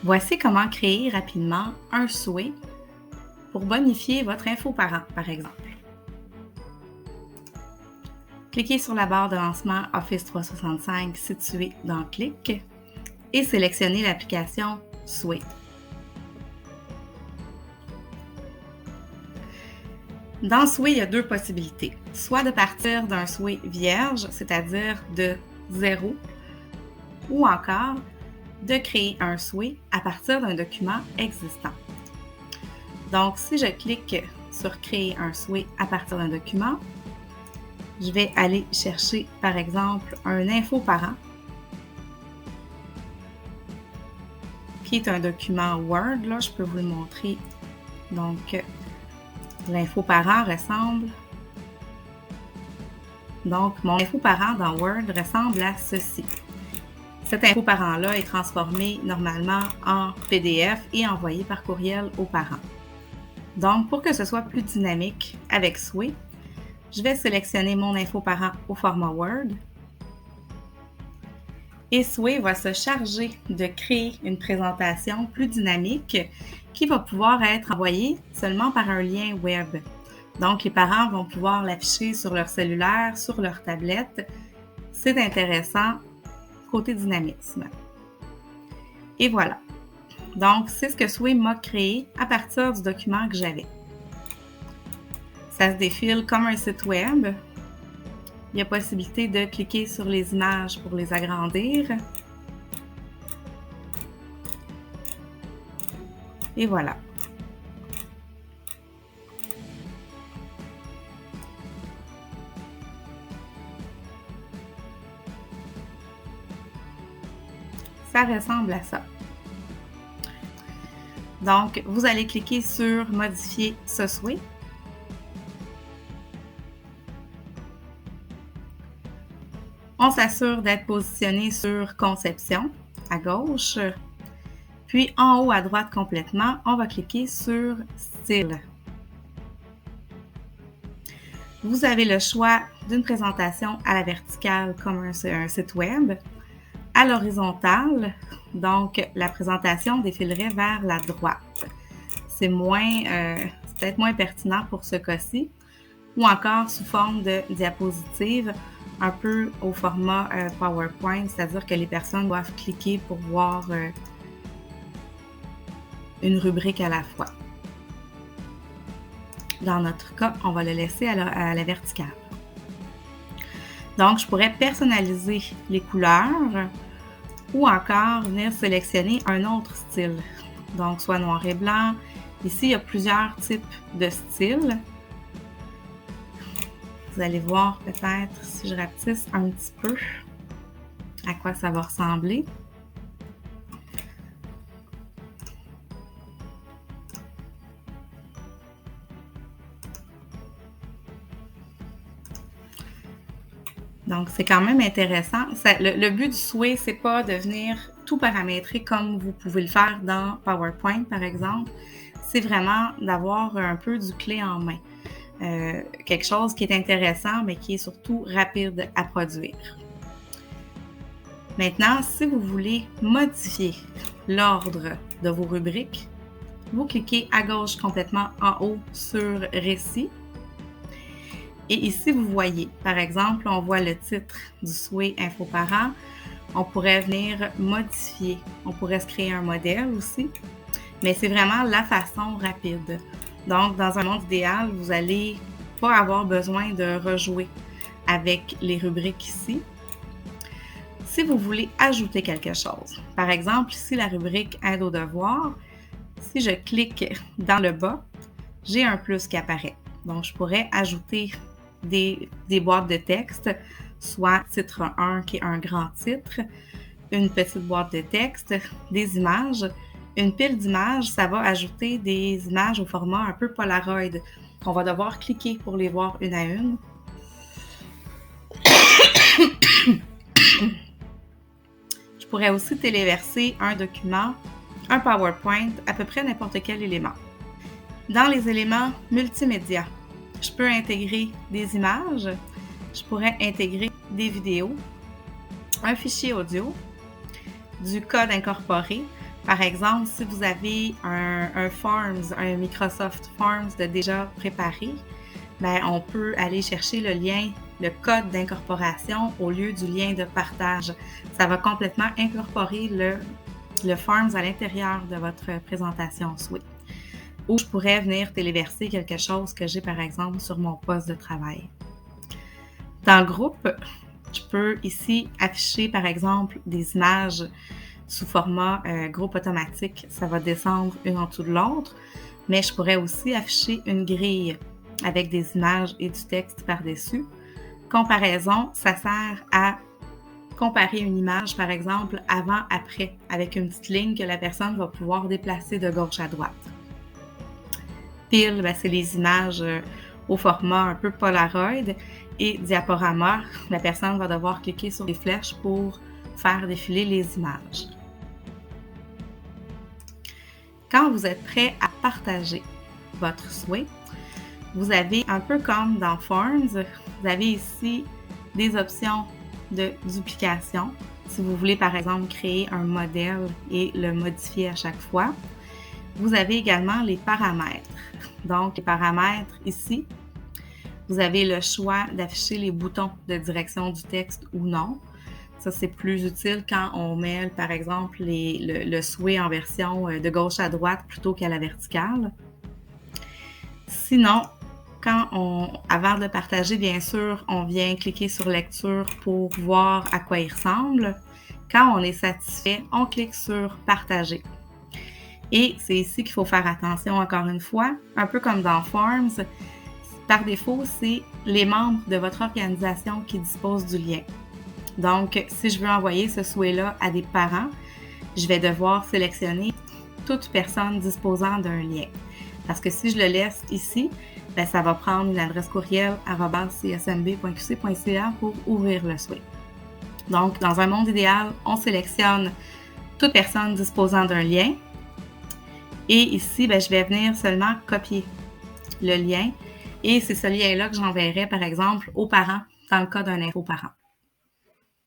Voici comment créer rapidement un souhait pour bonifier votre info parent, par exemple. Cliquez sur la barre de lancement Office 365 située dans Clic et sélectionnez l'application Souhait. Dans Souhait, il y a deux possibilités. Soit de partir d'un souhait vierge, c'est-à-dire de 0, ou encore de créer un souhait à partir d'un document existant. Donc, si je clique sur Créer un souhait à partir d'un document, je vais aller chercher, par exemple, un info parent, qui est un document Word. Là, je peux vous le montrer. Donc, l'info parent ressemble. Donc, mon info parent dans Word ressemble à ceci. Cette info parent-là est transformée normalement en PDF et envoyée par courriel aux parents. Donc, pour que ce soit plus dynamique avec Souhait, je vais sélectionner mon info parent au format Word. Et Souhait va se charger de créer une présentation plus dynamique qui va pouvoir être envoyée seulement par un lien web. Donc, les parents vont pouvoir l'afficher sur leur cellulaire, sur leur tablette. C'est intéressant côté dynamisme. Et voilà. Donc, c'est ce que Souhait m'a créé à partir du document que j'avais. Ça se défile comme un site web. Il y a possibilité de cliquer sur les images pour les agrandir. Et voilà. Ça ressemble à ça. Donc, vous allez cliquer sur « Modifier ce souhait ». On s'assure d'être positionné sur « Conception » à gauche. Puis, en haut à droite complètement, on va cliquer sur « Style ». Vous avez le choix d'une présentation à la verticale comme un site web, à l'horizontale, donc la présentation défilerait vers la droite. C'est peut-être moins pertinent pour ce cas-ci, ou encore sous forme de diapositive, un peu au format PowerPoint, c'est-à-dire que les personnes doivent cliquer pour voir une rubrique à la fois. Dans notre cas, on va le laisser à la verticale. Donc, je pourrais personnaliser les couleurs ou encore venir sélectionner un autre style. Donc, soit noir et blanc. Ici, il y a plusieurs types de styles. Vous allez voir peut-être, si je rapetisse un petit peu, à quoi ça va ressembler. Donc, c'est quand même intéressant. Le but du souhait, c'est pas de venir tout paramétrer comme vous pouvez le faire dans PowerPoint, par exemple. C'est vraiment d'avoir un peu du clé en main. Quelque chose qui est intéressant, mais qui est surtout rapide à produire. Maintenant, si vous voulez modifier l'ordre de vos rubriques, vous cliquez à gauche complètement en haut sur « Récit ». Et ici, vous voyez, par exemple, on voit le titre du souhait Info Parent. On pourrait venir modifier. On pourrait se créer un modèle aussi. Mais c'est vraiment la façon rapide. Donc, dans un monde idéal, vous n'allez pas avoir besoin de rejouer avec les rubriques ici. Si vous voulez ajouter quelque chose, par exemple, ici, la rubrique Aide aux devoirs, si je clique dans le bas, j'ai un plus qui apparaît. Donc, je pourrais ajouter des boîtes de texte, soit titre 1 qui est un grand titre, une petite boîte de texte, des images. Une pile d'images, ça va ajouter des images au format un peu Polaroid qu'on va devoir cliquer pour les voir une à une. Je pourrais aussi téléverser un document, un PowerPoint, à peu près n'importe quel élément. Dans les éléments multimédia, je peux intégrer des images, je pourrais intégrer des vidéos, un fichier audio, du code incorporé. Par exemple, si vous avez un Forms, un Microsoft Forms de déjà préparé, ben, on peut aller chercher le lien, le code d'incorporation au lieu du lien de partage. Ça va complètement incorporer le Forms à l'intérieur de votre présentation souhait. Ou je pourrais venir téléverser quelque chose que j'ai par exemple sur mon poste de travail. Dans le groupe, je peux ici afficher par exemple des images sous format groupe automatique. Ça va descendre une en dessous de l'autre, mais je pourrais aussi afficher une grille avec des images et du texte par-dessus. Comparaison, ça sert à comparer une image, par exemple, avant-après, avec une petite ligne que la personne va pouvoir déplacer de gauche à droite. Pile, ben, c'est les images au format un peu Polaroid, et diaporama, la personne va devoir cliquer sur les flèches pour faire défiler les images. Quand vous êtes prêt à partager votre souhait, vous avez un peu comme dans Forms, vous avez ici des options de duplication. Si vous voulez par exemple créer un modèle et le modifier à chaque fois. Vous avez également les paramètres. Donc les paramètres ici, vous avez le choix d'afficher les boutons de direction du texte ou non. Ça, c'est plus utile quand on met, par exemple, le souhait en version de gauche à droite plutôt qu'à la verticale. Sinon, avant de le partager, bien sûr, on vient cliquer sur lecture pour voir à quoi il ressemble. Quand on est satisfait, on clique sur partager. Et c'est ici qu'il faut faire attention encore une fois, un peu comme dans Forms. Par défaut, c'est les membres de votre organisation qui disposent du lien. Donc, si je veux envoyer ce souhait-là à des parents, je vais devoir sélectionner toute personne disposant d'un lien. Parce que si je le laisse ici, ben, ça va prendre une adresse courriel @csmb.qc.ca pour ouvrir le souhait. Donc, dans un monde idéal, on sélectionne toute personne disposant d'un lien. Et ici, ben, je vais venir seulement copier le lien. Et c'est ce lien-là que j'enverrai, par exemple, aux parents, dans le cas d'un infoparent.